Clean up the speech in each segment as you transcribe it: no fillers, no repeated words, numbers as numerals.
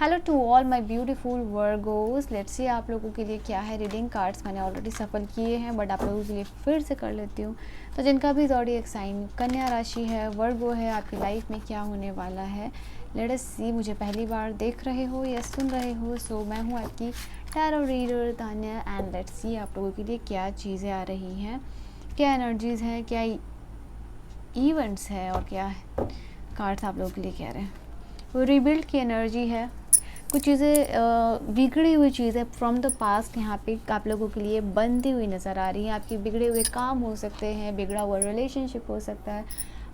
Hello to all my beautiful Virgos. Let's see आप लोगों के लिए क्या है रीडिंग कार्ड्स। मैंने ऑलरेडी सफल किए हैं बट आप लोगों के लिए फिर से कर लेती हूँ। तो जिनका भी ज़ोडिएक साइन कन्या राशि है, वर्गो है, आपकी लाइफ में क्या होने वाला है, लेट अस सी। मुझे पहली बार देख रहे हो या सुन रहे हो, सो मैं हूँ आपकी tarot reader Tanya and let's see आप लोगों के लिए क्या चीज़ें आ रही हैं, क्या एनर्जीज़ हैं, क्या इवेंट्स है और क्या कार्ड्स आप लोगों के लिए कह रहे हैं। वो रिबिल्ड की एनर्जी है, कुछ चीज़ें बिगड़ी हुई चीज़ें फ्रॉम द पास्ट यहाँ पे आप लोगों के लिए बनती हुई नज़र आ रही हैं। आपके बिगड़े हुए काम हो सकते हैं, बिगड़ा हुआ रिलेशनशिप हो सकता है,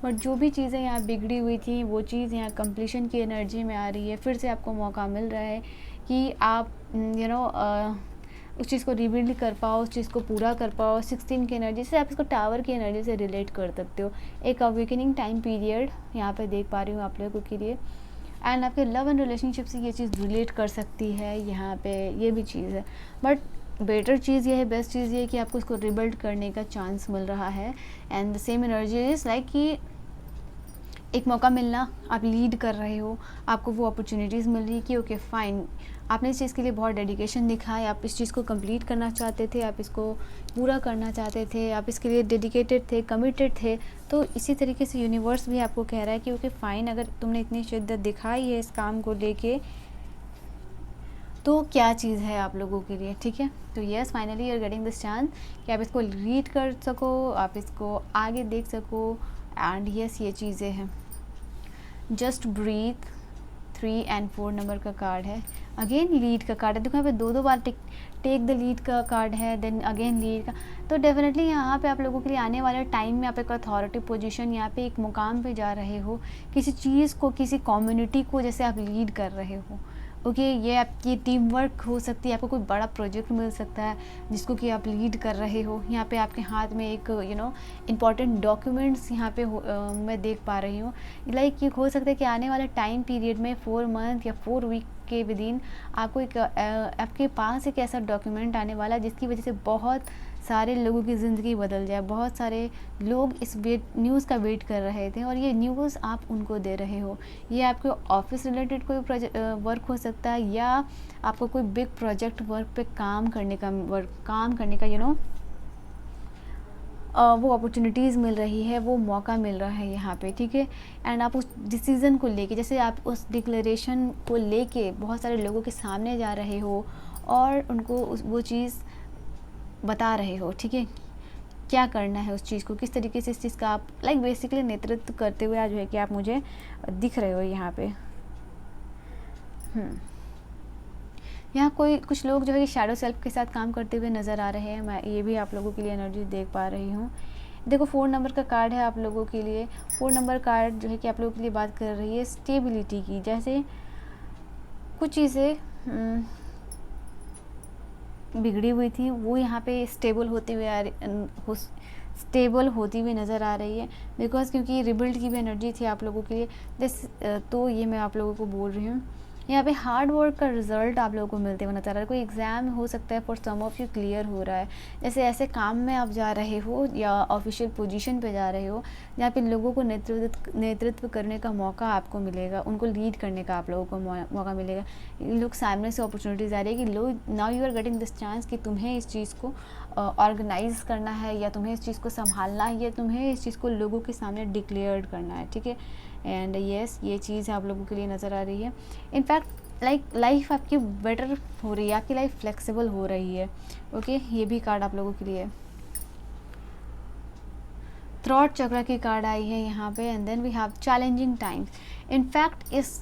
बट जो भी चीज़ें यहाँ बिगड़ी हुई थी वो चीज़ यहाँ कंप्लीशन की एनर्जी में आ रही है। फिर से आपको मौका मिल रहा है कि आप उस चीज़ को रिबिल्ड कर पाओ, उस चीज़ को पूरा कर पाओ। 16 की एनर्जी से आप इसको टावर की एनर्जी से रिलेट कर सकते हो। एक अवेकनिंग टाइम पीरियड यहाँ पे देख पा रही हूँ आप लोगों के लिए। एंड आपके लव एंड रिलेशनशिप से ये चीज़ रिलेट कर सकती है यहाँ पे, ये भी चीज़ है। बट बेटर चीज़ ये है, बेस्ट चीज़ ये है कि आपको इसको रिबिल्ड करने का चांस मिल रहा है। And the same energy is like कि एक मौका मिलना, आप लीड कर रहे हो, आपको वो अपॉर्चुनिटीज़ मिल रही है कि ओके फाइन, आपने इस चीज़ के लिए बहुत डेडिकेशन दिखाया, आप इस चीज़ को कंप्लीट करना चाहते थे, आप इसको पूरा करना चाहते थे, आप इसके लिए डेडिकेटेड थे, कमिटेड थे। तो इसी तरीके से यूनिवर्स भी आपको कह रहा है कि ओके फाइन, अगर तुमने इतनी शिद्दत दिखाई है इस काम को लेके, तो क्या चीज़ है आप लोगों के लिए। ठीक है, तो yes finally you are getting this chance कि आप इसको रीड कर सको, आप इसको आगे देख सको। एंड यस ये चीज़ें हैं, जस्ट ब्रीथ। 3 एंड 4 नंबर का कार्ड है, अगेन लीड का कार्ड है। देखो यहाँ पे दो बार टेक द लीड का कार्ड है, देन अगेन लीड का। तो डेफिनेटली यहाँ पे आप लोगों के लिए आने वाले टाइम में आप एक अथॉरिटी पोजीशन, यहाँ पे एक मुकाम पे जा रहे हो, किसी चीज़ को, किसी कम्युनिटी को जैसे आप लीड कर रहे हो। ओके ये आपकी टीम वर्क हो सकती है, आपको कोई बड़ा प्रोजेक्ट मिल सकता है जिसको कि आप लीड कर रहे हो। यहाँ पे आपके हाथ में एक इम्पॉर्टेंट डॉक्यूमेंट्स यहाँ पे मैं देख पा रही हूँ। लाइक ये हो सकता है कि आने वाले टाइम पीरियड में 4 मंथ या 4 वीक के विदिन आपको एक आपके पास एक ऐसा डॉक्यूमेंट आने वाला है जिसकी वजह से बहुत सारे लोगों की ज़िंदगी बदल जाए। बहुत सारे लोग इस न्यूज़ का वेट कर रहे थे और ये न्यूज़ आप उनको दे रहे हो। ये आपके ऑफिस रिलेटेड कोई वर्क हो सकता है, या आपको कोई बिग प्रोजेक्ट वर्क पे काम करने का वो अपॉर्चुनिटीज़ मिल रही है, वो मौका मिल रहा है यहाँ पे। ठीक है, एंड आप उस डिसीज़न को लेके, जैसे आप उस डिक्लेरेशन को लेके बहुत सारे लोगों के सामने जा रहे हो और उनको वो चीज़ बता रहे हो। ठीक है, क्या करना है उस चीज़ को, किस तरीके से इस चीज़ का आप लाइक बेसिकली नेतृत्व करते हुए आज है कि आप मुझे दिख रहे हो यहाँ पे। यहाँ कुछ लोग जो है कि शैडो सेल्फ के साथ काम करते हुए नज़र आ रहे हैं। मैं ये भी आप लोगों के लिए एनर्जी देख पा रही हूँ। देखो 4 नंबर का कार्ड है आप लोगों के लिए। 4 नंबर कार्ड जो है कि आप लोगों के लिए बात कर रही है स्टेबिलिटी की। जैसे कुछ चीज़ें बिगड़ी हुई थी वो यहाँ पे स्टेबल होती हुई नज़र आ रही है, बिकॉज क्योंकि रिबिल्ड की भी एनर्जी थी आप लोगों के लिए। तो ये मैं आप लोगों को बोल रही हूँ, यहाँ पे हार्ड वर्क का रिजल्ट आप लोगों को मिलते हुए नजर आ रहा है। कोई एग्ज़ाम हो सकता है for some of you clear हो रहा है, जैसे ऐसे काम में आप जा रहे हो या ऑफिशियल पोजीशन पे जा रहे हो जहाँ पे लोगों को नेतृत्व करने का मौका आपको मिलेगा, उनको लीड करने का आप लोगों को मौका मिलेगा। लोग सामने से अपॉर्चुनिटीज़ आ रही है कि लोग now you are getting this chance कि तुम्हें इस चीज़ को ऑर्गेनाइज करना है, या तुम्हें इस चीज़ को संभालना है, या तुम्हें इस चीज़ को लोगों के सामने डिक्लेयर करना है। ठीक है, एंड यस ये चीज़ आप लोगों के लिए नज़र आ रही है। इनफैक्ट लाइफ आपकी बेटर हो रही है, आपकी लाइफ फ्लेक्सिबल हो रही है। ओके ये भी कार्ड आप लोगों के लिए थ्रॉट चक्र की कार्ड आई है यहाँ पे। And then we have challenging times. In fact इस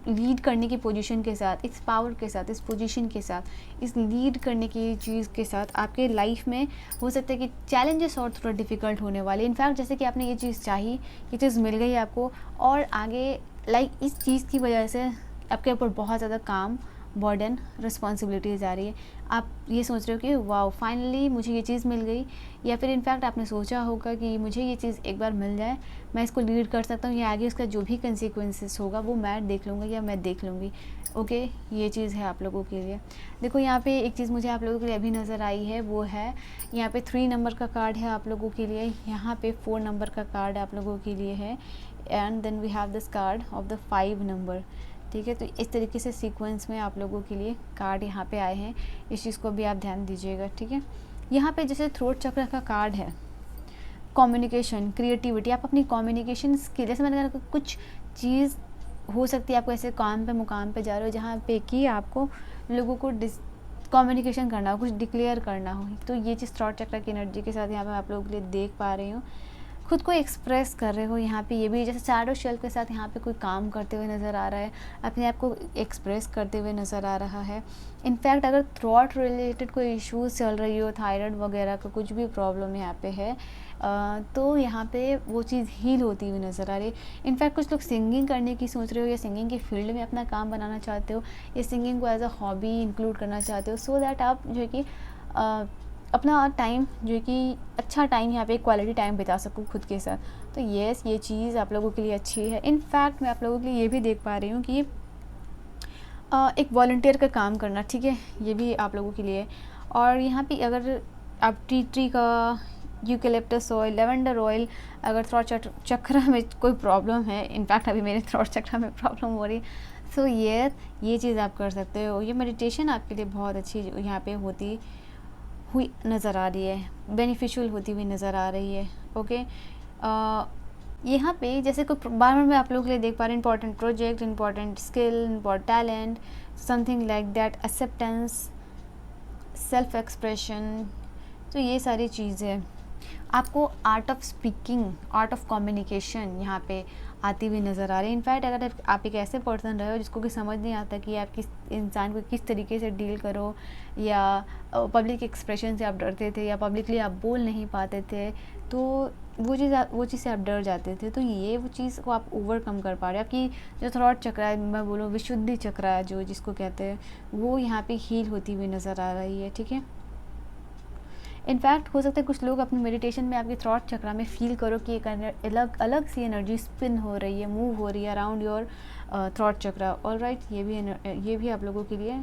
लीड करने की पोजीशन के साथ, इस पावर के साथ, इस पोजीशन के साथ, इस लीड करने की चीज़ के साथ आपके लाइफ में हो सकता है कि चैलेंजेस और थोड़ा डिफ़िकल्ट होने वाले। इनफैक्ट जैसे कि आपने ये चीज़ चाही, ये चीज़ मिल गई आपको, और आगे लाइक इस चीज़ की वजह से आपके ऊपर बहुत ज़्यादा काम, बर्डन, रिस्पॉन्सिबिलिटीज़ आ रही है। आप ये सोच रहे हो कि वाओ फाइनली मुझे ये चीज़ मिल गई, या फिर इनफैक्ट आपने सोचा होगा कि मुझे ये चीज़ एक बार मिल जाए, मैं इसको लीड कर सकता हूँ, या आगे उसका जो भी कंसिक्वेंसेस होगा वो मैं देख लूँगा या मैं देख लूँगी। ओके ये चीज़ है आप लोगों के लिए। देखो यहाँ पे एक चीज़ मुझे आप लोगों के लिए अभी नज़र आई है, वो है यहाँ पे 3 नंबर का कार्ड है आप लोगों के लिए, यहाँ पे 4 नंबर का कार्ड आप लोगों के लिए है, and then we have this card of the 5 number. ठीक है। तो इस तरीके से सीक्वेंस में आप लोगों के लिए कार्ड यहाँ पे आए हैं, इस चीज़ को भी आप ध्यान दीजिएगा, ठीक है। यहाँ पे जैसे थ्रोट चक्र का कार्ड है, कम्युनिकेशन, क्रिएटिविटी, आप अपनी कम्युनिकेशन स्किल, जैसे मैंने कहा कुछ चीज़ हो सकती है आपको ऐसे काम पे मुकाम पे जा रहे हो जहाँ पे कि आपको लोगों को कम्युनिकेशन करना हो, कुछ डिक्लेयर करना हो, तो ये चीज़ थ्रोट चक्र की एनर्जी के साथ यहाँ पे आप लोगों के लिए देख पा रही हूँ। खुद को एक्सप्रेस कर रहे हो यहाँ पे, ये भी जैसे शैडो शेल्फ के साथ यहाँ पे कोई काम करते हुए नज़र आ रहा है, अपने आप को एक्सप्रेस करते हुए नज़र आ रहा है। इनफैक्ट अगर थ्रॉट रिलेटेड कोई इश्यूज चल रही हो, थायराइड वगैरह का कुछ भी प्रॉब्लम यहाँ पे है, तो यहाँ पे वो चीज़ हील होती हुई नज़र आ रही है। इनफैक्ट कुछ लोग सिंगिंग करने की सोच रहे हो या सिंगिंग की फील्ड में अपना काम बनाना चाहते हो या सिंगिंग को एज अ हॉबी इंक्लूड करना चाहते हो, सो दैट आप जो है कि अपना टाइम जो है कि अच्छा टाइम यहाँ पे क्वालिटी टाइम बिता सकूँ खुद के साथ। तो ये चीज़ आप लोगों के लिए अच्छी है। इनफैक्ट मैं आप लोगों के लिए ये भी देख पा रही हूँ कि एक वॉलंटियर का काम करना, ठीक है, ये भी आप लोगों के लिए। और यहाँ पे अगर आप टी का यूकेलिप्टस ऑयल, लेवेंडर ऑयल, अगर थ्रोट चक्र में कोई प्रॉब्लम है, इनफैक्ट अभी मेरे थ्रोट चक्र में प्रॉब्लम हो रही है, सो ये चीज़ आप कर सकते हो। ये मेडिटेशन आपके लिए बहुत अच्छी यहाँ पे होती हुई नज़र आ रही है, बेनिफिशियल होती हुई नज़र आ रही है। ओके, यहाँ पे जैसे कोई बार बार मैं आप लोगों के लिए देख पा रही हूँ, important project, important skill, important talent, something like that, acceptance, self expression, तो ये सारी चीज़ें आपको art of speaking, art of communication यहाँ पे आती हुई नज़र आ रही है। इनफैक्ट अगर आप एक ऐसे पर्सन रहे हो जिसको कि समझ नहीं आता कि आप किस इंसान को किस तरीके से डील करो, या पब्लिक एक्सप्रेशन से आप डरते थे, या पब्लिकली आप बोल नहीं पाते थे, तो वो चीज़ से आप डर जाते थे, तो ये वो चीज़ को आप ओवरकम कर पा रहे हो। आपकी जो थ्रॉट चक्र है, मैं बोलूँ विशुद्धि चक्र है जो जिसको कहते हैं, वो यहाँ पे हील होती हुई नज़र आ रही है, ठीक है। इनफैक्ट हो सकता है कुछ लोग अपनी मेडिटेशन में आपकी थ्रॉट चक्र में फील करो कि एक अलग सी एनर्जी स्पिन हो रही है, मूव हो रही है अराउंड योर थ्रॉट चक्र। ऑलराइट, ये भी आप लोगों के लिए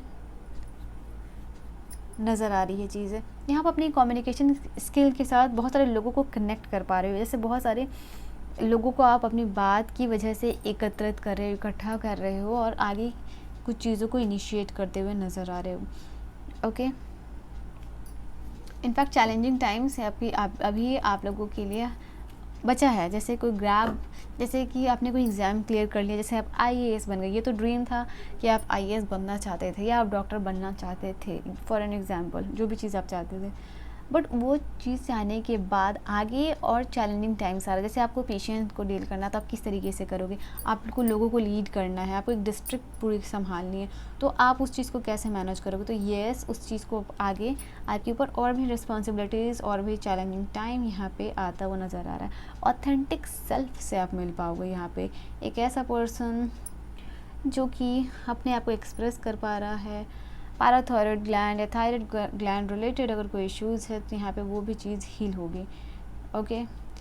नज़र आ रही है चीज़ें। यहाँ पर अपनी कम्युनिकेशन स्किल के साथ बहुत सारे लोगों को कनेक्ट कर पा रहे हो, जैसे बहुत सारे लोगों को आप अपनी बात की वजह से एकत्रित कर रहे हो, इकट्ठा कर रहे हो, और आगे कुछ चीज़ों को इनिशिएट करते हुए नज़र आ रहे हो। ओके, इनफैक्ट चैलेंजिंग टाइम्स है अभी आप लोगों के लिए बचा है, जैसे कोई जैसे कि आपने कोई एग्ज़ाम क्लियर कर लिया, जैसे आप आईएएस बन गए, ये तो ड्रीम था कि आप आईएएस बनना चाहते थे या आप डॉक्टर बनना चाहते थे, फॉर एन एग्जांपल, जो भी चीज़ आप चाहते थे। बट वो चीज़ चाहने के बाद आगे और चैलेंजिंग टाइम्स आ रहा है, जैसे आपको पेशेंट को डील करना, तो आप किस तरीके से करोगे, आपको लोगों को लीड करना है, आपको एक डिस्ट्रिक्ट पूरी संभालनी है, तो आप उस चीज़ को कैसे मैनेज करोगे। तो येस, उस चीज़ को आगे आपके ऊपर और भी रिस्पॉन्सिबिलिटीज़ और भी चैलेंजिंग टाइम यहाँ पे आता हुआ नज़र आ रहा है। ऑथेंटिक सेल्फ से आप मिल पाओगे यहाँ पे, एक ऐसा पर्सन जो कि अपने आप को एक्सप्रेस कर पा रहा है। पैराथायरॉयड ग्लैंड या थायराइड ग्लैंड रिलेटेड अगर कोई इश्यूज़ है तो यहाँ पे वो भी चीज़ हील होगी। ओके,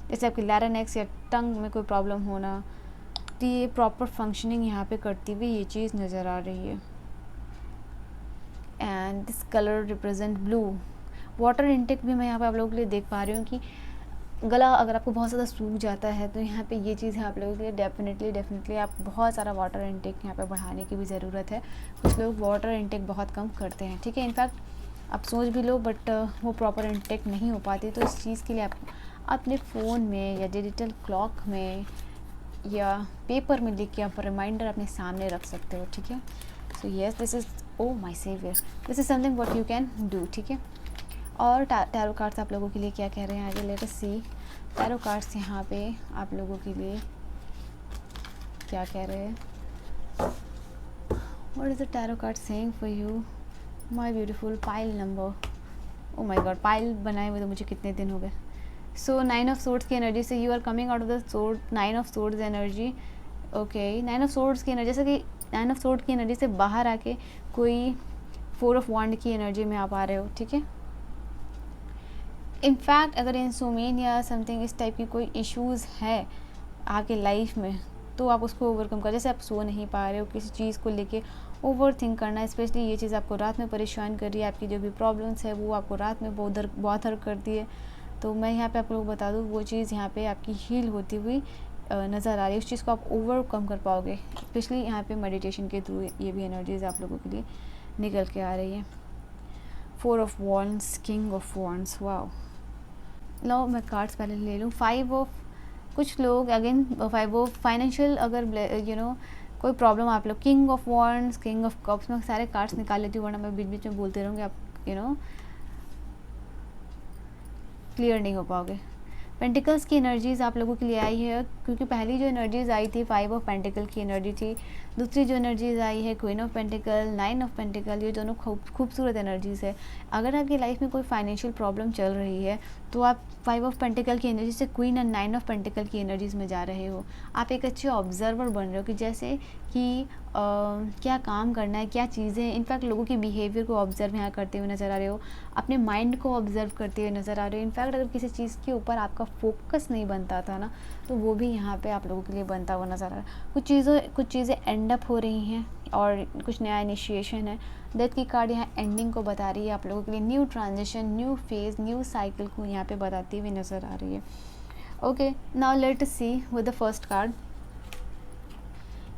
जैसे आपकी लैरिंक्स या टंग में कोई प्रॉब्लम होना, तो ये प्रॉपर फंक्शनिंग यहाँ पे करती हुई ये चीज़ नज़र आ रही है। And this colour represent blue. Water intake भी मैं यहाँ पे आप लोगों के लिए देख पा रही हूँ कि गला अगर आपको बहुत ज़्यादा सूख जाता है तो यहाँ पे ये चीज़ है आप लोगों के लिए, डेफिनेटली आप बहुत सारा वाटर इनटेक यहाँ पे बढ़ाने की भी ज़रूरत है। कुछ लोग वाटर इनटेक बहुत कम करते हैं, ठीक है। इनफैक्ट आप सोच भी लो बट वो प्रॉपर इनटेक नहीं हो पाती, तो इस चीज़ के लिए आप अपने फ़ोन में या डिजिटल क्लॉक में या पेपर में लिख के आप रिमाइंडर अपने सामने रख सकते हो, ठीक है। So yes, this is oh my saviour, this is something what you can do, ठीक है। और टैरो कार्ड्स आप लोगों के लिए क्या कह रहे हैं आगे, लेट अस सी। टैरो कार्ड्स यहाँ पे आप लोगों के लिए क्या कह रहे हैं, what is the tarot card saying for you my beautiful pile number. Oh my god, pile बनाए हुए तो मुझे कितने दिन हो गए। सो 9 ऑफ सोर्ड्स की एनर्जी से you are coming out of the sword, 9 of swords energy. Okay, 9 of swords की एनर्जी, जैसे कि 9 ऑफ सोर्ड की एनर्जी से बाहर आके कोई 4 ऑफ वांड की एनर्जी में आप आ रहे हो, ठीक है। इनफैक्ट अगर इंसोमेनिया समथिंग इस टाइप की कोई इश्यूज़ है आपके लाइफ में, तो आप उसको ओवरकम कर, जैसे आप सो नहीं पा रहे हो, किसी चीज़ को लेके ओवर थिंक करना, स्पेशली ये चीज़ आपको रात में परेशान कर रही है, आपकी जो भी प्रॉब्लम्स है वो आपको रात में बॉदर करती है, तो मैं यहाँ पे आप लोगों को बता दूँ वो चीज़ यहाँ पे आपकी हील होती हुई नज़र आ रही है, उस चीज़ को आप ओवरकम कर पाओगे, स्पेशली यहाँ पे मेडिटेशन के थ्रू। ये भी एनर्जीज आप लोगों के लिए निकल के आ रही है। 4 of wands, king of wands, wow. लो मैं कार्ड्स पहले ले लूँ। 5 ऑफ, कुछ लोग अगेन 5 ऑफ फाइनेंशियल, अगर कोई प्रॉब्लम आप लोग, king of wands, king of cups, मैं सारे कार्ड्स निकाल लेती हूँ वरना मैं बीच बीच में बोलते रहूँगी, आप क्लियर नहीं हो पाओगे। पेंटिकल्स की एनर्जीज़ आप लोगों के लिए आई है, क्योंकि पहली जो एनर्जीज़ आई थी 5 ऑफ पेंटिकल की एनर्जी थी। दूसरी जो एनर्जीज़ आई है queen of pentacle, 9 of pentacle, ये दोनों खूबसूरत एनर्जीज़ है। अगर आपकी लाइफ में कोई फाइनेंशियल प्रॉब्लम चल रही है तो आप 5 ऑफ पेंटिकल की एनर्जी से क्वीन एंड 9 ऑफ पेंटिकल की एनर्जीज़ में जा रहे हो। आप एक अच्छे ऑब्जर्वर बन रहे हो कि जैसे कि क्या काम करना है, क्या चीज़ें, इनफैक्ट लोगों की बिहेवियर को ऑब्जर्व यहाँ करते हुए नज़र आ रहे हो, अपने माइंड को ऑब्जर्व करते हुए नज़र आ रहे हो। इनफैक्ट अगर किसी चीज़ के ऊपर आपका फोकस नहीं बनता था ना, तो वो भी यहाँ पे आप लोगों के लिए बनता हुआ नज़र आ रहा है। कुछ चीज़ें एंड अप हो रही हैं और कुछ नया इनिशिएशन है। डेथ की कार्ड यहाँ एंडिंग को बता रही है आप लोगों के लिए, new transition, new phase, new cycle को यहाँ पे बताती हुई नज़र आ रही है। Okay, now let us see with the first card.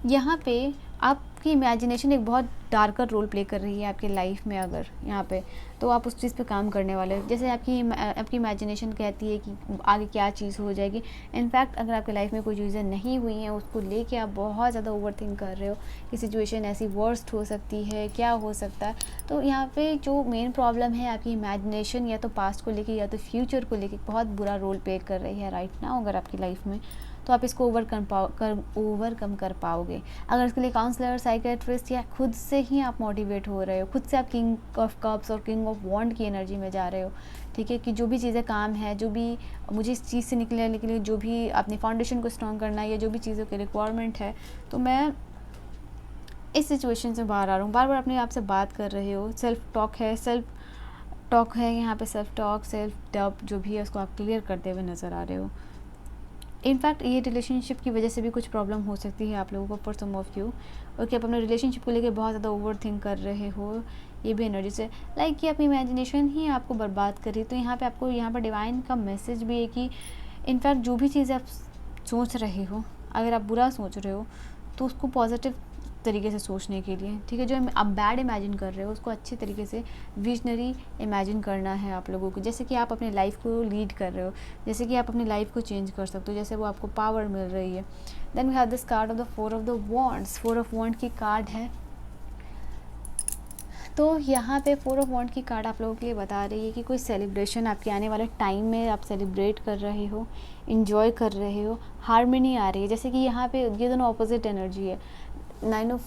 यहाँ पे आपकी इमेजिनेशन एक बहुत डार्कर रोल प्ले कर रही है आपकी लाइफ में, अगर यहाँ पे तो आप उस चीज़ पे काम करने वाले हो। जैसे आपकी इमेजिनेशन कहती है कि आगे क्या चीज़ हो जाएगी। इनफैक्ट अगर आपकी लाइफ में कोई चीज़ें नहीं हुई हैं, उसको लेके आप बहुत ज़्यादा ओवरथिंक कर रहे हो कि सिचुएशन ऐसी वर्स्ट हो सकती है, क्या हो सकता है। तो यहाँ पे जो मेन प्रॉब्लम है, आपकी इमेजिनेशन या तो पास्ट को लेके या तो फ्यूचर को लेके बहुत बुरा रोल प्ले कर रही है राइट नाउ अगर आपकी लाइफ में, तो आप इसको ओवरकम कर पाओगे। अगर इसके लिए काउंसलर, साइकेट्रिस्ट या खुद से ही आप मोटिवेट हो रहे हो, खुद से आप किंग ऑफ कप्स और किंग ऑफ वॉन्ड की एनर्जी में जा रहे हो, ठीक है, कि जो भी चीज़ें काम है, जो भी मुझे इस चीज़ से निकलने के लिए जो भी अपनी फाउंडेशन को स्ट्रॉन्ग करना है या जो भी चीज़ों की रिक्वायरमेंट है, तो मैं इस सिचुएशन से बाहर आ रहा हूँ। बार बार अपने आप से बात कर रहे हो, सेल्फ टॉक है यहाँ पे, सेल्फ टॉक, सेल्फ डब जो भी है उसको आप क्लियर करते हुए नज़र आ रहे हो। इनफैक्ट ये रिलेशनशिप की वजह से भी कुछ प्रॉब्लम हो सकती है आप लोगों को, for some of you. Okay, आप अपने रिलेशनशिप को लेके बहुत ज़्यादा ओवर थिंक कर रहे हो, ये भी एनर्जी से लाइक कि अपनी इमेजिनेशन ही आपको बर्बाद कर रही। तो यहाँ पे आपको यहाँ पर डिवाइन का मैसेज भी है कि इनफैक्ट जो भी चीज़ें आप सोच रहे हो, अगर आप बुरा सोच रहे हो तो उसको पॉजिटिव तरीके से सोचने के लिए, ठीक है, जो आप बैड इमेजिन कर रहे हो उसको अच्छे तरीके से विजनरी इमेजिन करना है आप लोगों को। जैसे कि आप अपनी लाइफ को लीड कर रहे हो, जैसे कि आप अपनी लाइफ को चेंज कर सकते हो, जैसे वो आपको पावर मिल रही है। Then we have this card of the 4 of the wands. 4 of wand की कार्ड है, तो यहाँ पे 4 ऑफ वॉन्ड की कार्ड आप लोगों के लिए बता रही है कि कोई सेलिब्रेशन आपके आने वाले टाइम में आप सेलिब्रेट कर रहे हो, इंजॉय कर रहे हो, हारमनी आ रही है। जैसे कि यहाँ पे ये दोनों ऑपोजिट एनर्जी है। 9 ऑफ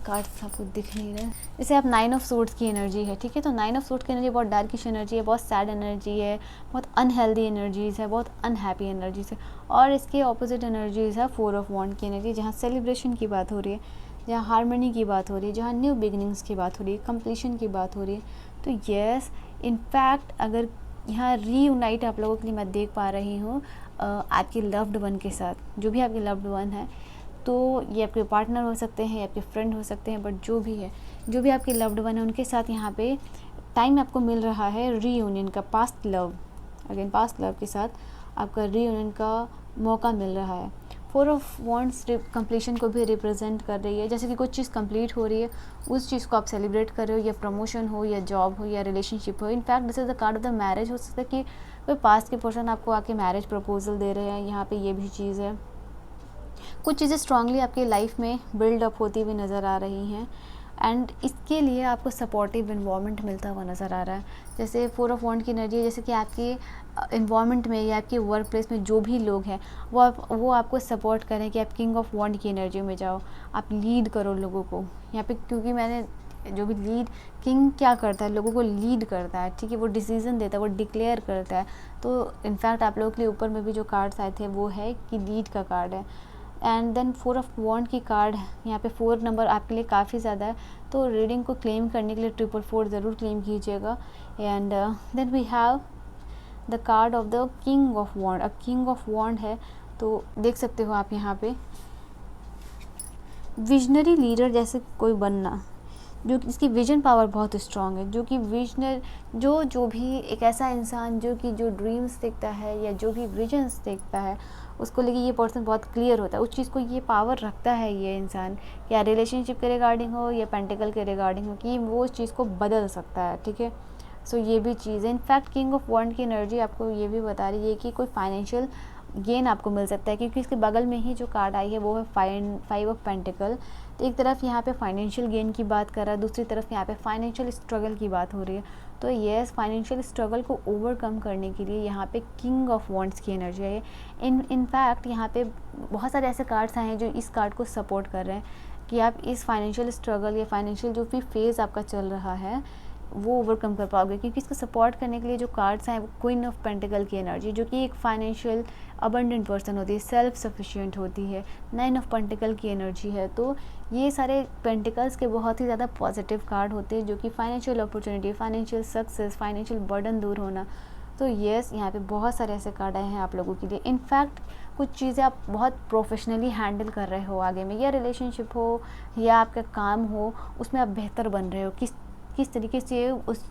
कार्ड्स आपको दिख नहीं रहे, जैसे आप 9 ऑफ सोर्ड्स की एनर्जी है, ठीक है, तो 9 ऑफ सोर्ड्स की एनर्जी बहुत डार्किश एनर्जी है, बहुत सैड एनर्जी है, बहुत अनहेल्दी एनर्जीज़ है, बहुत अनहैप्पी एनर्जीज़ है। और इसके ऑपोजिट एनर्जीज़ है 4 ऑफ वॉन्ड की एनर्जी, जहाँ सेलिब्रेशन की बात हो रही है, जहाँ हारमनी की बात हो रही है, जहाँ न्यू बिगिनिंग्स की बात हो रही है, कंप्लीशन की बात हो रही है। तो येस, इनफैक्ट अगर यहाँ रीयूनाइट आप लोगों के लिए मैं देख पा रही हूँ आपके लव्ड वन के साथ, जो भी आपके लव्ड वन है, तो ये आपके पार्टनर हो सकते हैं, आपके फ्रेंड हो सकते हैं, बट जो भी है, जो भी आपके लव्ड वन है उनके साथ यहाँ पे टाइम आपको मिल रहा है रीयूनियन का, पास्ट लव के साथ आपका रीयूनियन का मौका मिल रहा है। 4 ऑफ वॉन्ड्स कंप्लीशन को भी रिप्रेजेंट कर रही है, जैसे कि कुछ चीज़ कंप्लीट हो रही है, उस चीज़ को आप सेलिब्रेट कर रहे हो, या प्रमोशन हो, या जॉब हो, या रिलेशनशिप हो। In fact this is the card of the marriage. हो सकता है कि कोई पास्ट के पर्सन आपको आके मैरिज प्रपोजल दे रहे हैं, यहाँ पे ये भी चीज़ है। कुछ चीज़ें स्ट्रांगली आपकी लाइफ में बिल्ड अप होती हुई नज़र आ रही हैं, एंड इसके लिए आपको सपोर्टिव इन्वायरमेंट मिलता हुआ नज़र आ रहा है। जैसे 4 ऑफ वॉन्ड की एनर्जी है, जैसे कि आपके इन्वायरमेंट में या आपके वर्क प्लेस में जो भी लोग हैं वो आपको सपोर्ट करें कि आप किंग ऑफ वॉन्ड की एनर्जी में जाओ, आप लीड करो लोगों को यहाँ पे, क्योंकि मैंने जो भी लीड, किंग क्या करता है, लोगों को लीड करता है, ठीक है, वो डिसीजन देता है, वो डिक्लेयर करता है। तो इनफैक्ट आप लोगों के लिए ऊपर में भी जो कार्ड्स आए थे वो है कि लीड का कार्ड है। एंड देन 4 ऑफ वॉन्ड की कार्ड, यहाँ पे 4 नंबर आपके लिए काफ़ी ज़्यादा है, तो रीडिंग को क्लेम करने के लिए 444 ज़रूर क्लेम कीजिएगा। And then we have the card of the king of wand. अब किंग ऑफ वॉन्ड है तो देख सकते हो आप यहाँ पे विजनरी लीडर जैसे कोई बनना, जो कि जिसकी विजन पावर बहुत स्ट्रॉन्ग है, जो कि विजनर जो भी एक ऐसा इंसान जो कि जो ड्रीम्स देखता है या जो भी विजन्स देखता है उसको लेके ये पर्सन बहुत क्लियर होता है, उस चीज़ को ये पावर रखता है ये इंसान, या रिलेशनशिप के रिगार्डिंग हो या पेंटिकल के रिगार्डिंग हो, कि वो उस चीज़ को बदल सकता है। ठीक है, सो ये भी चीज़ है। इनफैक्ट किंग ऑफ वॉन्ड की एनर्जी आपको ये भी बता रही है कि कोई फाइनेंशियल गेन आपको मिल सकता है, क्योंकि इसके बगल में ही जो कार्ड आई है वो है 5 ऑफ पेंटिकल। तो एक तरफ यहाँ पे फाइनेंशियल गेन की बात कर रहा है, दूसरी तरफ यहाँ पे फाइनेंशियल स्ट्रगल की बात हो रही है। तो येस, फाइनेंशियल स्ट्रगल को ओवरकम करने के लिए यहाँ पे किंग ऑफ वॉन्ड्स की एनर्जी है। इनफैक्ट यहाँ पे बहुत सारे ऐसे कार्ड्स आए हैं जो इस कार्ड को सपोर्ट कर रहे हैं कि आप इस फाइनेंशियल स्ट्रगल या फाइनेंशियल जो भी फेज़ आपका चल रहा है वो ओवरकम कर पाओगे, क्योंकि इसको सपोर्ट करने के लिए जो कार्ड्स हैं वो क्वीन ऑफ पेंटिकल की एनर्जी, जो कि एक फाइनेंशियल अबंडेंट पर्सन होती है, सेल्फ सफिशिएंट होती है। 9 ऑफ पेंटिकल की एनर्जी है। तो ये सारे पेंटिकल्स के बहुत ही ज़्यादा पॉजिटिव कार्ड होते हैं, जो कि financial opportunity, financial success, financial burden दूर होना। तो येस, यहाँ पे बहुत सारे ऐसे कार्ड आए हैं आप लोगों के लिए। इनफैक्ट कुछ चीज़ें आप बहुत प्रोफेशनली हैंडल कर रहे हो आगे में, या रिलेशनशिप हो या आपका काम हो, उसमें आप बेहतर बन रहे हो। किस तरीके से उस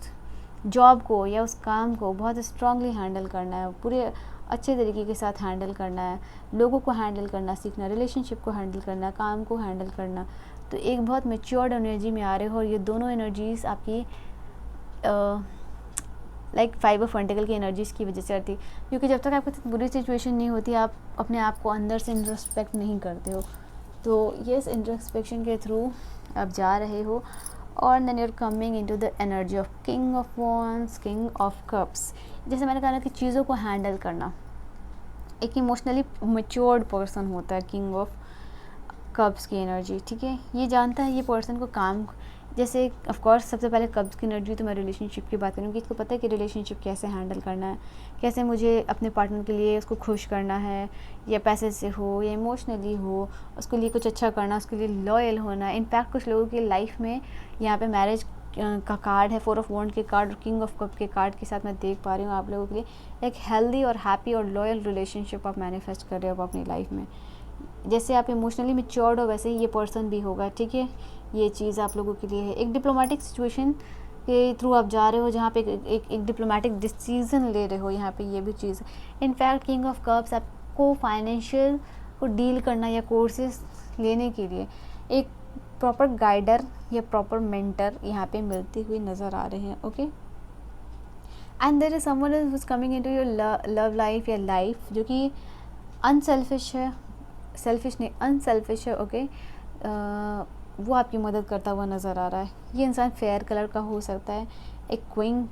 जॉब को या उस काम को बहुत स्ट्रांगली हैंडल करना है, पूरे अच्छे तरीके के साथ हैंडल करना है, लोगों को हैंडल करना सीखना, रिलेशनशिप को हैंडल करना, काम को हैंडल करना। तो एक बहुत मैच्योर्ड एनर्जी में आ रहे हो, और ये दोनों एनर्जीज़ आपकी लाइक 5 ऑफ पेंटिकल की एनर्जीज़ की वजह से आती है, क्योंकि जब तक आपके साथ बुरी सिचुएशन नहीं होती आप अपने आप को अंदर से इंट्रोस्पेक्ट नहीं करते हो। तो येस, इंट्रोस्पेक्शन के थ्रू आप जा रहे हो, और then you're coming into the energy of king of wands, king of cups. जैसे मैंने कहा ना कि चीज़ों को हैंडल करना, एक इमोशनली मैच्योर्ड पर्सन होता है किंग ऑफ कप्स की एनर्जी। ठीक है, ये जानता है ये पर्सन को काम, जैसे ऑफ कोर्स सबसे पहले कब्ज की एनर्जी तो मैं रिलेशनशिप की बात करूँगी। इसको पता है कि रिलेशनशिप कैसे हैंडल करना है, कैसे मुझे अपने पार्टनर के लिए उसको खुश करना है, या पैसे से हो या इमोशनली हो, उसके लिए कुछ अच्छा करना, उसके लिए लॉयल होना। इनफैक्ट कुछ लोगों की लाइफ में यहाँ पे मैरिज का कार्ड है, 4 ऑफ वॉन्ड के कार्ड और किंग ऑफ कप के कार्ड के साथ मैं देख पा रही हूँ आप लोगों के लिए एक हेल्दी और हैप्पी और लॉयल रिलेशनशिप आप मैनिफेस्ट कर रहे हो अपनी लाइफ में। जैसे आप इमोशनली मैच्योर्ड हो वैसे ही ये पर्सन भी होगा। ठीक है, ये चीज़ आप लोगों के लिए है। एक डिप्लोमेटिक सिचुएशन के थ्रू आप जा रहे हो, जहाँ पे एक डिप्लोमेटिक डिसीजन ले रहे हो, यहाँ पे ये भी चीज़ है। इनफैक्ट किंग ऑफ कप्स आपको फाइनेंशियल को डील करना या कोर्सेज लेने के लिए एक प्रॉपर गाइडर या प्रॉपर मेंटर यहाँ पे मिलते हुए नज़र आ रहे हैं। Okay, and there is someone who is coming into your love life या लाइफ, जो कि अनसेल्फिश है, सेल्फिश नहीं अनसेल्फिश है। ओके, वो आपकी मदद करता हुआ नज़र आ रहा है। ये इंसान फेयर कलर का हो सकता है, एक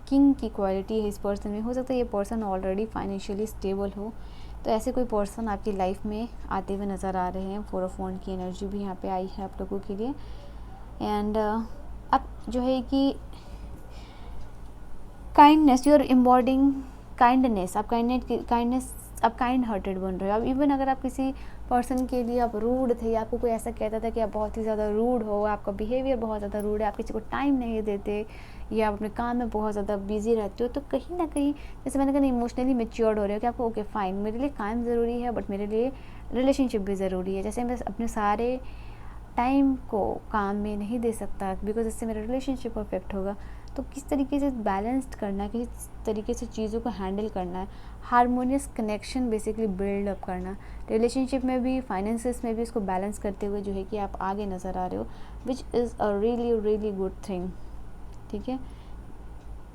किंग की क्वालिटी है इस पर्सन में। हो सकता है ये पर्सन ऑलरेडी फाइनेंशियली स्टेबल हो, तो ऐसे कोई पर्सन आपकी लाइफ में आते हुए नज़र आ रहे हैं। 4 ऑफ वॉन्ड की एनर्जी भी यहाँ पे आई है आप लोगों के लिए। एंड अब जो है कि काइंडनेस, यूर एम्बॉडिंग काइंडनेस, आप आप काइंड हार्टेड बन रहे हो। अब इवन अगर आप किसी पर्सन के लिए आप रूड थे, या आपको कोई ऐसा कहता था कि आप बहुत ही ज़्यादा रूड हो, आपका बिहेवियर बहुत ज़्यादा रूड है, आप किसी को टाइम नहीं देते, या आप अपने काम में बहुत ज़्यादा बिजी रहते हो, तो कहीं ना कहीं जैसे मैंने कहा इमोशनली मैच्योर्ड हो रहे हो कि आपको ओके फाइन, मेरे लिए काम ज़रूरी है बट मेरे लिए रिलेशनशिप भी ज़रूरी है। जैसे मैं अपने सारे टाइम को काम में नहीं दे सकता बिकॉज इससे मेरा रिलेशनशिप अफेक्ट होगा। तो किस तरीके से बैलेंस्ड करना है, किस तरीके से चीज़ों को हैंडल करना है, harmonious connection basically build up करना, रिलेशनशिप में भी फाइनेंसेस में भी इसको बैलेंस करते हुए जो है कि आप आगे नज़र आ रहे हो, which is a really good thing. ठीक है,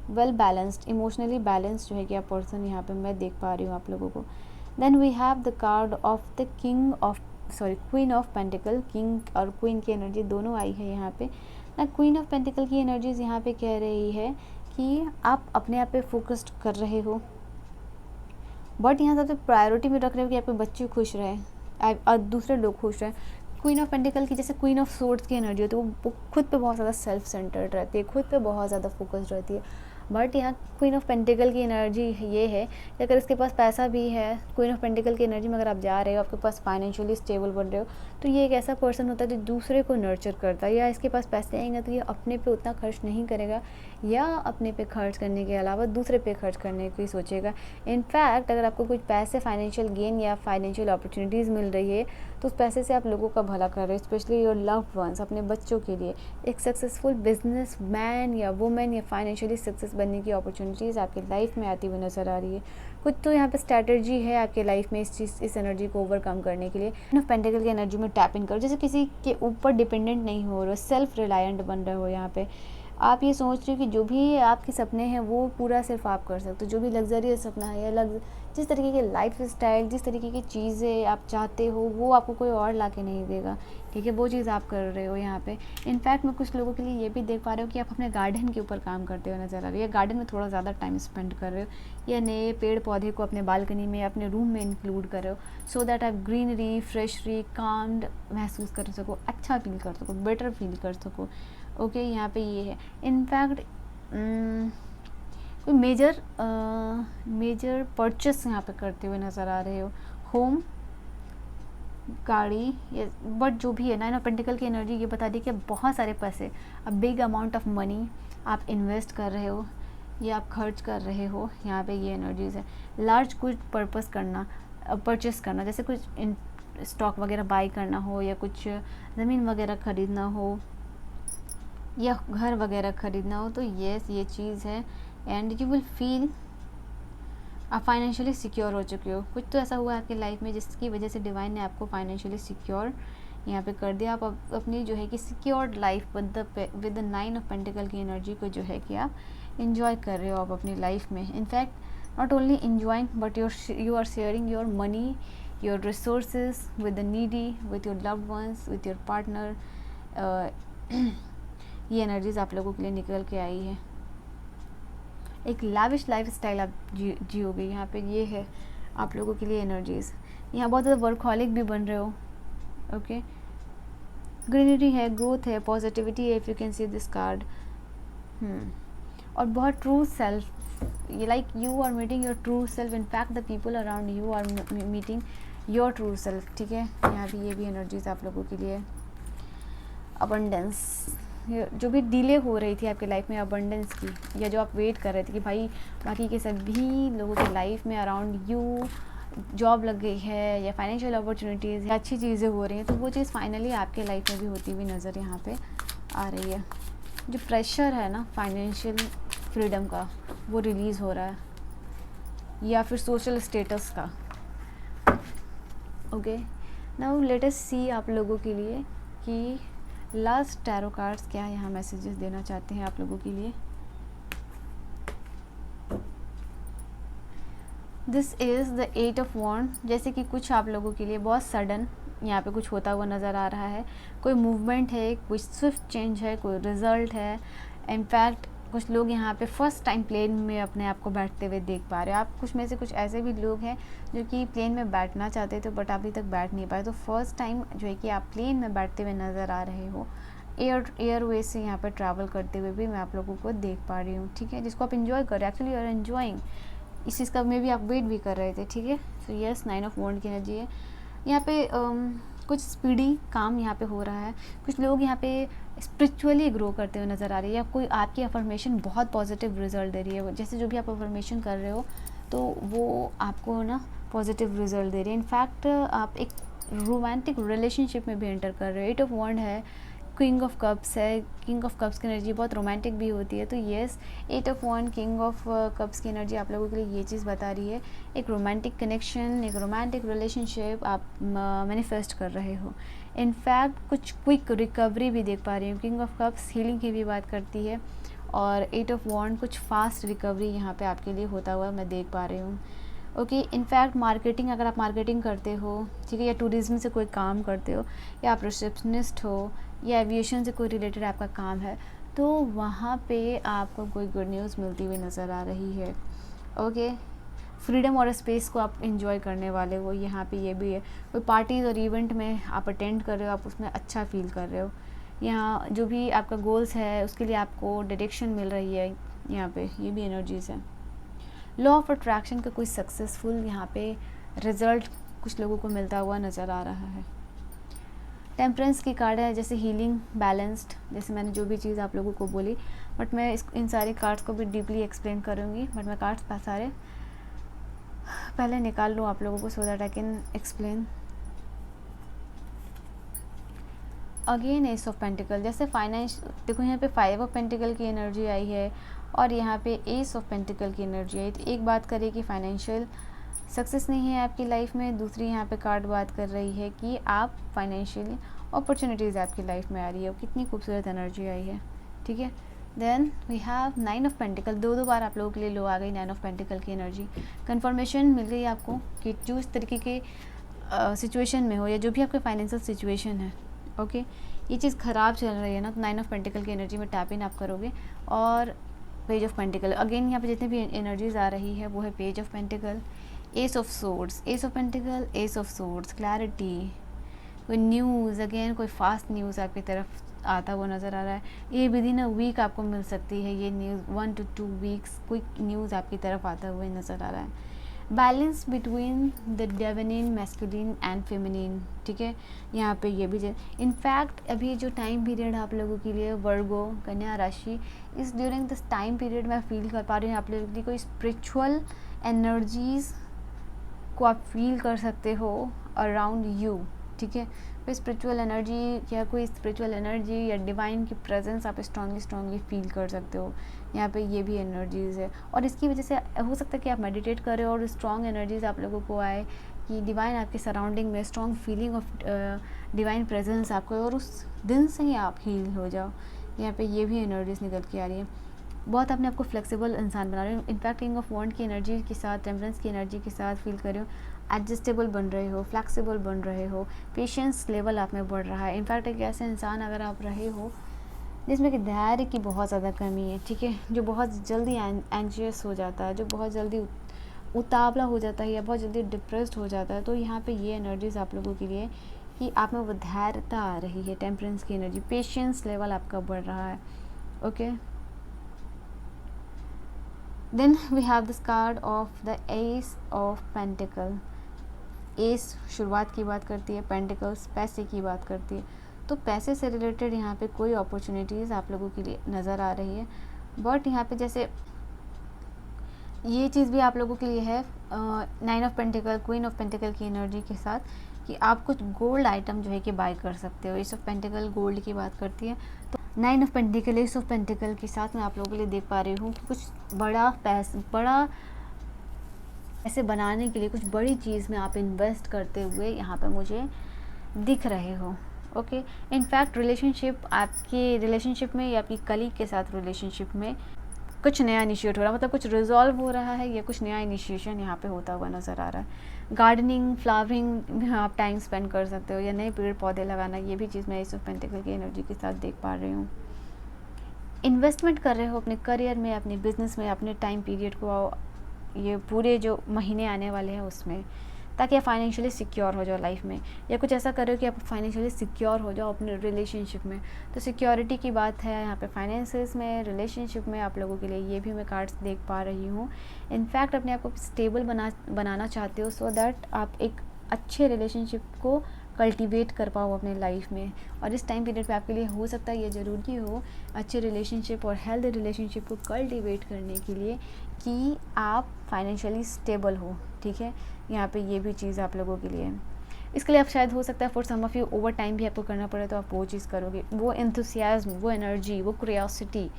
वेल बैलेंस्ड, इमोशनली बैलेंस्ड जो है कि आप पर्सन यहाँ पे मैं देख पा रही हूँ आप लोगों को। Then we have the card of the queen of pentacle. King और क्वीन की एनर्जी दोनों आई है यहाँ पे ना। क्वीन ऑफ पेंटिकल की एनर्जीज यहाँ पे कह रही है कि आप अपने आप पे फोकस्ड कर रहे हो, बट यहाँ सबसे प्रायोरिटी में रख रहे हो कि आपके बच्चे खुश रहें और दूसरे लोग खुश रहें। क्वीन ऑफ पेंटिकल की जैसे क्वीन ऑफ सोर्ड्स की एनर्जी होती है, वो खुद पे बहुत ज़्यादा सेल्फ सेंटर्ड रहती है, खुद पे बहुत ज़्यादा फोकस्ड रहती है। बट यहाँ क्वीन ऑफ पेंटिकल की एनर्जी ये है कि अगर इसके पास पैसा भी है, क्वीन ऑफ पेंटिकल की एनर्जी में अगर आप जा रहे हो, आपके पास फाइनेंशियली स्टेबल बन रहे हो, तो ये एक ऐसा पर्सन होता है जो दूसरे को नर्चर करता है। या इसके पास पैसे आएंगे तो ये अपने पे उतना खर्च नहीं करेगा, या अपने पे खर्च करने के अलावा दूसरे पे खर्च करने की सोचेगा। इनफैक्ट अगर आपको कुछ पैसे फाइनेंशियल गेन या फाइनेंशियल अपॉर्चुनिटीज़ मिल रही है, तो उस पैसे से आप लोगों का भला कर रहे हो, स्पेशली योर लव्ड वंस, अपने बच्चों के लिए। एक सक्सेसफुल बिजनेस मैन या वुमेन या फाइनेंशियली सक्सेस बनने की अपॉर्चुनिटीज़ आपकी लाइफ में आती हुई नज़र आ रही है। कुछ तो यहाँ पे स्ट्रैटेजी है आपके लाइफ में इस एनर्जी को ओवरकम करने के लिए। ऑफ पेंटिकल की एनर्जी में टैप इन करो, जैसे किसी के ऊपर डिपेंडेंट नहीं हो रहे हो, सेल्फ रिलायंट बन रहे हो। यहाँ पे आप ये सोच रहे हो कि जो भी आपके सपने हैं वो पूरा सिर्फ आप कर सकते हो। जो भी लग्जरियस सपना है या जिस तरीके के लाइफ स्टाइल, जिस तरीके की चीज़ें आप चाहते हो वो आपको कोई और ला के नहीं देगा, ठीक है। वो चीज़ आप कर रहे हो यहाँ पे। इनफैक्ट मैं कुछ लोगों के लिए ये भी देख पा रहे हो कि आप अपने गार्डन के ऊपर काम करते हुए नज़र आ रहे हो, या गार्डन में थोड़ा ज़्यादा टाइम स्पेंड कर रहे हो, या नए पेड़ पौधे को अपने बालकनी में अपने रूम में इंक्लूड कर रहे हो, सो दैट आप ग्रीनरी, फ्रेशरी, काम्ड महसूस कर सको, अच्छा फील कर सको, बेटर फील कर सको। ओके, यहाँ पे ये है। इनफैक्ट कोई मेजर परचेस यहाँ पे करते हुए नज़र आ रहे हो, होम, गाड़ी, या बट जो भी है ना, 9 ऑफ पेंटिकल की एनर्जी ये बता दी कि बहुत सारे पैसे, a big amount of money आप इन्वेस्ट कर रहे हो या आप खर्च कर रहे हो। यहाँ पे ये एनर्जीज है। लार्ज कुछ परपस करना, परचेस करना, जैसे कुछ स्टॉक वगैरह बाई करना हो, या कुछ ज़मीन वगैरह ख़रीदना हो, या घर वगैरह ख़रीदना हो, तो येस ये चीज़ है। एंड यू विल फील आप फाइनेंशियली सिक्योर हो चुके हो। कुछ तो ऐसा हुआ आपकी लाइफ में जिसकी वजह से डिवाइन ने आपको फाइनेंशियली सिक्योर यहाँ पे कर दिया। आप अपनी जो है कि secured life with the 9 of pentacle की एनर्जी को जो है कि आप इंजॉय कर रहे हो आप अपनी लाइफ में। In fact not only enjoying but you are sharing your money, your resources with the needy, with your loved ones, with your partner. ये एनर्जीज आप लोगों के लिए निकल के आई है। एक लाविश लाइफ स्टाइल आप जियोगे। यहाँ पे ये है आप लोगों के लिए एनर्जीज। यहाँ बहुत ज़्यादा वर्कहॉलिक भी बन रहे हो। ओके, ग्रीनरी है, ग्रोथ है, पॉजिटिविटी है, if you can see this card. और बहुत ट्रू सेल्फ, ये like you are meeting your true self. In fact the people around you are meeting your true self, ठीक है। यहाँ पे ये भी एनर्जीज आप लोगों के लिए। अबंडेंस, जो भी डिले हो रही थी आपकी लाइफ में अबंडेंस की, या जो आप वेट कर रहे थे कि भाई बाकी के सभी लोगों की लाइफ में अराउंड यू जॉब लग गई है, या फाइनेंशियल अपॉर्चुनिटीज़ या अच्छी चीज़ें हो रही हैं, तो वो चीज़ फाइनली आपके लाइफ में भी होती हुई नज़र यहाँ पे आ रही है। जो प्रेशर है ना फाइनेंशियल फ्रीडम का, वो रिलीज़ हो रहा है, या फिर सोशल स्टेटस का। ओके, नाउ लेट अस सी आप लोगों के लिए कि लास्ट टैरो कार्ड्स क्या यहाँ मैसेजेस देना चाहते हैं आप लोगों के लिए। दिस इज़ द 8 ऑफ वॉन्ड। जैसे कि कुछ आप लोगों के लिए बहुत सडन यहाँ पे कुछ होता हुआ नज़र आ रहा है। कोई मूवमेंट है, कोई स्विफ्ट चेंज है, कोई रिजल्ट है। इनफैक्ट कुछ लोग यहाँ पे फर्स्ट टाइम प्लेन में अपने आप को बैठते हुए देख पा रहे हो। आप कुछ में से कुछ ऐसे भी लोग हैं जो कि प्लेन में बैठना चाहते थे बट अभी तक बैठ नहीं पाए, तो फर्स्ट टाइम जो है कि आप प्लेन में बैठते हुए नज़र आ रहे हो। एयरवेज से यहाँ पर ट्रैवल करते हुए भी मैं आप लोगों को देख पा रही हूँ, ठीक है, जिसको आप इन्जॉय कर रहे हो। एक्चुअली यू आर एन्जॉइंग इस चीज़ का, मे भी आप वेट भी कर रहे थे, ठीक है। सो यस, 9 ऑफ वॉन्ड की एनर्जी है यहाँ पे। कुछ स्पीडी काम यहाँ पे हो रहा है। कुछ लोग यहाँ पे स्पिरिचुअली ग्रो करते हुए नज़र आ रही है, या कोई आपकी अफर्मेशन बहुत पॉजिटिव रिजल्ट दे रही है। जैसे जो भी आप अफर्मेशन कर रहे हो तो वो आपको ना पॉजिटिव रिजल्ट दे रही है। इनफैक्ट आप एक रोमांटिक रिलेशनशिप में भी एंटर कर रहे हो। 8 ऑफ वॉन्ड है, किंग ऑफ कप्स है। किंग ऑफ कप्स की एनर्जी बहुत रोमांटिक भी होती है, तो yes 8 of wand, king of cups की एनर्जी आप लोगों के लिए ये चीज़ बता रही है। एक रोमांटिक कनेक्शन, एक रोमांटिक रिलेशनशिप आप मैनिफेस्ट कर रहे हो। इनफैक्ट कुछ क्विक रिकवरी भी देख पा रही हूँ। किंग ऑफ कप्स हीलिंग की भी बात करती है, और 8 ऑफ वॉन्ड कुछ फास्ट रिकवरी यहाँ पे आपके लिए होता हुआ मैं देख पा रही हूँ। ओके, इनफैक्ट मार्केटिंग, अगर आप मार्केटिंग करते हो, ठीक है, या टूरिज्म से कोई काम करते हो, या आप रिसेप्शनिस्ट हो, या एविएशन से कोई रिलेटेड आपका काम है, तो वहाँ पे आपको कोई गुड न्यूज़ मिलती हुई नज़र आ रही है। ओके, फ्रीडम और स्पेस को आप इंजॉय करने वाले हो। यहाँ पे ये भी है, कोई पार्टीज़ और इवेंट में आप अटेंड कर रहे हो, आप उसमें अच्छा फील कर रहे हो। यहाँ जो भी आपका गोल्स है उसके लिए आपको डायरेक्शन मिल रही है। यहाँ पे ये भी एनर्जीज़ है। लॉ ऑफ अट्रैक्शन का कोई सक्सेसफुल यहाँ पे रिजल्ट कुछ लोगों को मिलता हुआ नज़र आ रहा है। टेम्परेंस की कार्ड है, जैसे हीलिंग, बैलेंस्ड, जैसे मैंने जो भी चीज़ आप लोगों को बोली, बट मैं इन सारी कार्ड्स को भी डीपली एक्सप्लेन करूँगी। बट मैं कार्ड्स सारे पहले निकाल लूँ आप लोगों को, so that I can explain. Again S of pentacle, जैसे फाइनेंस देखो यहाँ पे 5 ऑफ पेंटिकल की एनर्जी आई है और यहाँ पे एस ऑफ पेंटिकल की एनर्जी आई। तो एक बात करें कि फाइनेंशियल सक्सेस नहीं है आपकी लाइफ में, दूसरी यहाँ पे कार्ड बात कर रही है कि आप फाइनेंशियल अपॉर्चुनिटीज़ आपकी लाइफ में आ रही है। कितनी खूबसूरत एनर्जी आई है, ठीक है। Then we have 9 of pentacle, दो बार आप लोगों के लिए लो आ गई 9 ऑफ पेंटिकल की एनर्जी। कन्फर्मेशन मिल गई आपको कि जो इस तरीके के सिचुएशन में हो या जो भी आपके फाइनेंशियल सिचुएशन है, ओके, ये चीज़ ख़राब चल रही है ना, तो 9 ऑफ पेंटिकल की एनर्जी में टैप इन आप करोगे। और पेज ऑफ पेंटिकल, अगेन यहाँ पे जितने भी एनर्जीज आ रही है वो है page of pentacle, S of swords, S of pentacle, S of swords, clarity, कोई न्यूज़, अगेन कोई फास्ट न्यूज़ आपकी तरफ आता हुआ नज़र आ रहा है। ये विद इन अ वीक आपको मिल सकती है ये न्यूज़, 1 to 2 वीक्स कोई न्यूज़ आपकी तरफ आता हुआ नज़र आ रहा है। Balance between the divine masculine and feminine, ठीक है, यहाँ पे ये भी इनफैक्ट अभी जो टाइम पीरियड आप लोगों के लिए वर्गो कन्या राशि, इस ड्यूरिंग दिस टाइम पीरियड मैं फील कर पा रही हूँ आप लोगों की कोई स्पिरिचुअल एनर्जीज़ को आप फील कर सकते हो अराउंड यू, ठीक है। कोई स्पिरिचुअल एनर्जी या कोई स्पिरिचुअल एनर्जी या डिवाइन की प्रेजेंस आप स्ट्रांगली फील कर सकते हो। यहाँ पे ये भी एनर्जीज़ है और इसकी वजह से हो सकता है कि आप मेडिटेट करें और स्ट्रॉन्ग एनर्जीज़ आप लोगों को आए कि डिवाइन आपके सराउंडिंग में strong feeling of divine presence आपको, और उस दिन से ही आप हील हो जाओ। यहाँ पे ये भी एनर्जीज निकल के आ रही है। बहुत अपने आपको फ्लेक्सिबल इंसान बना रहे हो। इनफैक्ट किंग ऑफ वॉन्ड की एनर्जी के साथ, टेम्परेंस की एनर्जी के साथ फील कर रहे हो, एडजस्टेबल बन रहे हो, फ्लेक्सिबल बन रहे हो, पेशेंस लेवल आप में बढ़ रहा है। इनफैक्ट एक ऐसे इंसान अगर आप रहे हो जिसमें कि धैर्य की बहुत ज़्यादा कमी है, ठीक है, जो बहुत जल्दी एंशियस हो जाता है, जो बहुत जल्दी उतावला हो जाता है या बहुत जल्दी डिप्रेस्ड हो जाता है, तो यहाँ पे ये एनर्जीज आप लोगों के लिए कि आप में वो धैर्यता आ रही है, टेम्परेंस की एनर्जी, पेशेंस लेवल आपका बढ़ रहा है, okay. Then we have this card of the ace of pentacle. Ace शुरुआत की बात करती है, पेंटिकल्स पैसे की बात करती है, तो पैसे से रिलेटेड यहाँ पे कोई अपॉर्चुनिटीज़ आप लोगों के लिए नज़र आ रही है। बट यहाँ पे जैसे ये चीज़ भी आप लोगों के लिए है 9 of pentacle, queen of pentacle की एनर्जी के साथ, कि आप कुछ गोल्ड आइटम जो है कि बाय कर सकते हो। एस ऑफ पेंटिकल गोल्ड की बात करती है, तो 9 of pentacle, S of pentacle के साथ मैं आप लोगों के लिए देख पा रही हूँ कि कुछ बड़ा पैसे बनाने के लिए कुछ बड़ी चीज़ में आप इन्वेस्ट करते हुए यहाँ पे मुझे दिख रहे हो, ओके। इनफैक्ट आपके रिलेशनशिप में या आपकी कलीग के साथ रिलेशनशिप में कुछ नया इनिशिएट हो रहा है, मतलब कुछ रिजॉल्व हो रहा है या कुछ नया इनिशिएशन यहाँ पे होता हुआ नज़र आ रहा है। गार्डनिंग, फ्लावरिंग में आप टाइम स्पेंड कर सकते हो या नए पेड़ पौधे लगाना, ये भी चीज़ मैं एस ऑफ पेंटिकल की एनर्जी के साथ देख पा रही हूँ। इन्वेस्टमेंट कर रहे हो अपने करियर में, अपने बिजनेस में, अपने टाइम पीरियड को, ये पूरे जो महीने आने वाले हैं उसमें, ताकि आप फाइनेंशियली सिक्योर हो जाओ लाइफ में, या कुछ ऐसा करो कि आप फाइनेंशियली सिक्योर हो जाओ अपने रिलेशनशिप में। तो सिक्योरिटी की बात है यहाँ पे फाइनेंसेस में, रिलेशनशिप में आप लोगों के लिए, ये भी मैं कार्ड्स देख पा रही हूँ। इनफैक्ट अपने आप को स्टेबल बनाना चाहते हो, सो दैट आप एक अच्छे रिलेशनशिप को कल्टीवेट कर पाओ अपने लाइफ में। और इस टाइम पीरियड पे आपके लिए हो सकता है ये ज़रूरी हो अच्छे रिलेशनशिप और हेल्दी रिलेशनशिप को कल्टीवेट करने के लिए कि आप फाइनेंशियली स्टेबल हो, ठीक है। यहाँ पे ये भी चीज़ आप लोगों के लिए है। इसके लिए आप शायद हो सकता है for some of you over time भी आपको करना पड़े, तो आप वो चीज़ करोगे। वो एंथुसियाज्म, वो एनर्जी, वो क्यूरियोसिटी,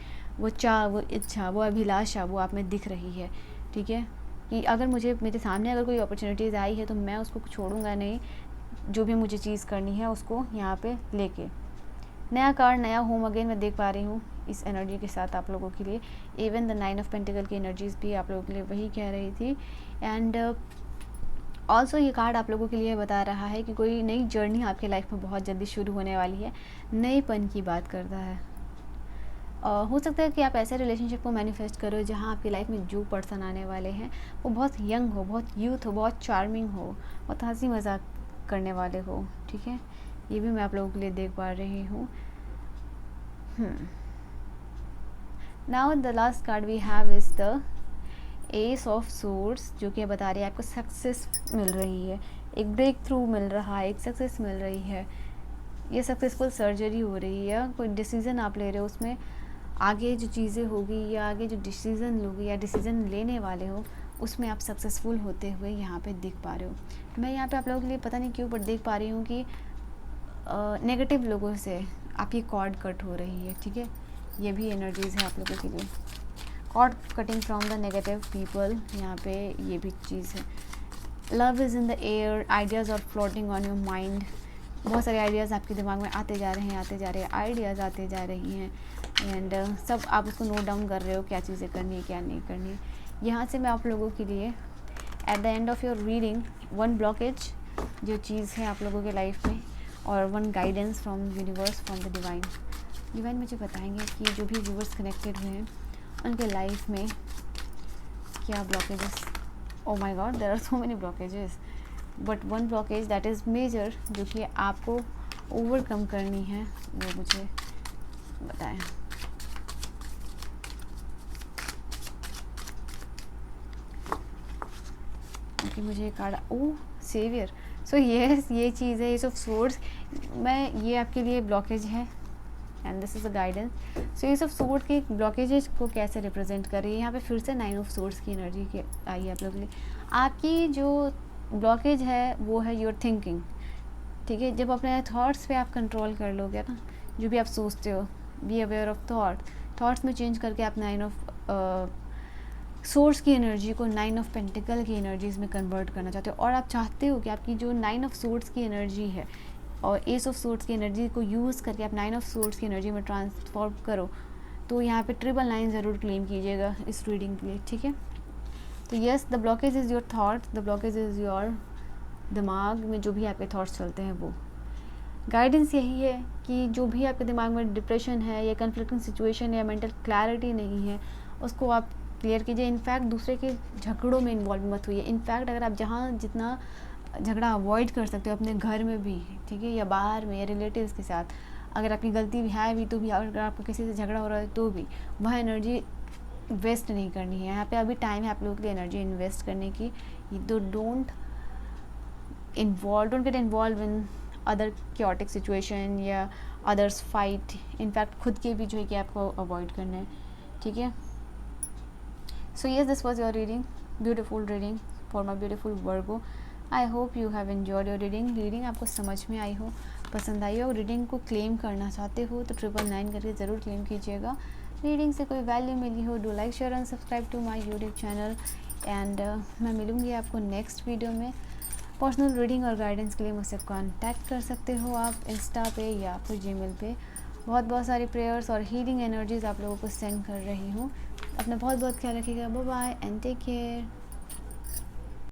वो चाह, वो इच्छा, वो अभिलाषा, वो आप में दिख रही है, ठीक है, कि अगर मेरे सामने अगर कोई अपॉर्चुनिटीज़ आई है तो मैं उसको छोड़ूंगा नहीं, जो भी मुझे चीज़ करनी है उसको यहाँ पे लेके। नया कार्ड, नया होम अगेन मैं देख पा रही हूँ इस एनर्जी के साथ आप लोगों के लिए। इवन द 9 ऑफ पेंटिकल की एनर्जीज भी आप लोगों के लिए वही कह रही थी। एंड ऑल्सो ये कार्ड आप लोगों के लिए बता रहा है कि कोई नई जर्नी आपके लाइफ में बहुत जल्दी शुरू होने वाली है, नएपन की बात करता है। हो सकता है कि आप ऐसे रिलेशनशिप को मैनिफेस्ट करो जहाँ आपकी लाइफ में जो पर्सन आने वाले हैं वो बहुत यंग हो, बहुत यूथ हो, बहुत चार्मिंग हो, बहुत हंसी मजाक करने वाले हो, ठीक है। ये भी मैं आप लोगों के लिए देख पा रही हूँ। Now the last card we have is the ace of swords, जो कि बता रही है आपको सक्सेस मिल रही है, एक ब्रेक थ्रू मिल रहा है, एक सक्सेस मिल रही है, ये सक्सेसफुल सर्जरी हो रही है, कोई डिसीज़न आप ले रहे हो, उसमें आगे जो चीज़ें होगी या आगे जो डिसीज़न लोगे या डिसीज़न लेने वाले हो उसमें आप सक्सेसफुल होते हुए यहाँ पे दिख पा रहे हो। मैं यहाँ पे आप लोगों के लिए पता नहीं क्यों बट देख पा रही हूँ कि नेगेटिव लोगों से आपकी कॉर्ड कट हो रही है, ठीक है, ये भी एनर्जीज़ है आप लोगों के लिए। Cord cutting from the negative people, यहाँ पे ये भी चीज़ है। Love is in the air, ideas are floating on your mind, बहुत सारे आइडियाज़ आपके दिमाग में आते जा रहे हैं, आते जा रहे हैं, आइडियाज़ आते जा रही हैं एंड सब आप उसको नोट डाउन कर रहे हो, क्या चीज़ें करनी है क्या नहीं करनी है। यहाँ से मैं आप लोगों के लिए at the end of your reading one blockage जो चीज़ है आप लोगों के लाइफ में, और one guidance from universe, from the divine. Divine मुझे बताएंगे कि जो भी व्यूवर्स कनेक्टेड हुए हैं उनके लाइफ में क्या blockages, oh my god there are so many blockages, but one blockage that is major जो कि आपको ओवरकम करनी है, वो मुझे बताएं। क्योंकि मुझे ये कार्ड, ओ सेवियर, सो यस ये चीज़ है, ये सब सोर्स, मैं ये आपके लिए ब्लॉकेज है and this is a guidance. So ये सब सोर्स के ब्लॉकेजेस को कैसे रिप्रेजेंट कर रही है, यहाँ पे फिर से 9 ऑफ सोर्स की एनर्जी की आई है आप लोगों के लिए। आपकी जो ब्लॉकेज है वो है योर थिंकिंग, ठीक है। जब अपने थॉट्स पे आप कंट्रोल कर लोगे ना, जो भी आप सोचते हो, बी अवेयर ऑफ थॉट्स में चेंज करके आप 9 ऑफ सोर्स की एनर्जी को 9 ऑफ पेंटिकल की एनर्जीज में कन्वर्ट करना चाहते हो, और आप चाहते हो कि आपकी जो 9 ऑफ सोर्स की एनर्जी है और एस ऑफ सोर्स की एनर्जी को यूज़ करके आप 9 ऑफ सोर्स की एनर्जी में ट्रांसफॉर्म करो, तो यहाँ पे 999 ज़रूर क्लेम कीजिएगा इस रीडिंग के लिए, ठीक है। तो yes, the blockage is your thought, the blockage is your दिमाग में जो भी आपके थॉट्स चलते हैं वो। गाइडेंस यही है कि जो भी आपके दिमाग में डिप्रेशन है या कन्फ्लिक्टिंग सिचुएशन या मेंटल क्लैरिटी नहीं है, उसको आप क्लियर कीजिए। इनफैक्ट दूसरे के झगड़ों में इन्वॉल्व मत हुई। इनफैक्ट अगर आप जहाँ जितना झगड़ा अवॉइड कर सकते हो अपने घर में भी, ठीक है, या बाहर में या रिलेटिव्स के साथ, अगर आपकी गलती भी है भी तो भी, अगर आपको किसी से झगड़ा हो रहा है तो भी वह एनर्जी वेस्ट नहीं करनी है। यहाँ पे अभी टाइम है आप लोगों के लिए एनर्जी इन्वेस्ट करने की। तो don't get involve in other chaotic situation या अदर्स फाइट। इनफैक्ट खुद के भी जो है कि आपको अवॉइड करना है, ठीक है। So yes, this was your reading, beautiful reading for my beautiful Virgo. I hope you have enjoyed your reading आपको समझ में आई हो, पसंद आई हो। रीडिंग को क्लेम करना चाहते हो तो 999 करके ज़रूर क्लेम कीजिएगा। रीडिंग से कोई वैल्यू मिली हो, do like share and subscribe to my YouTube channel and मैं मिलूँगी आपको नेक्स्ट वीडियो में। पर्सनल रीडिंग और गाइडेंस के लिए मुझसे कांटेक्ट कर सकते हो आप इंस्टा पे या फिर जीमेल पे। बहुत सारी प्रेयर्स और हीलिंग एनर्जीज आप लोगों को सेंड कर रही हूँ। अपना बहुत ख्याल रखिएगा। Bye bye and take care.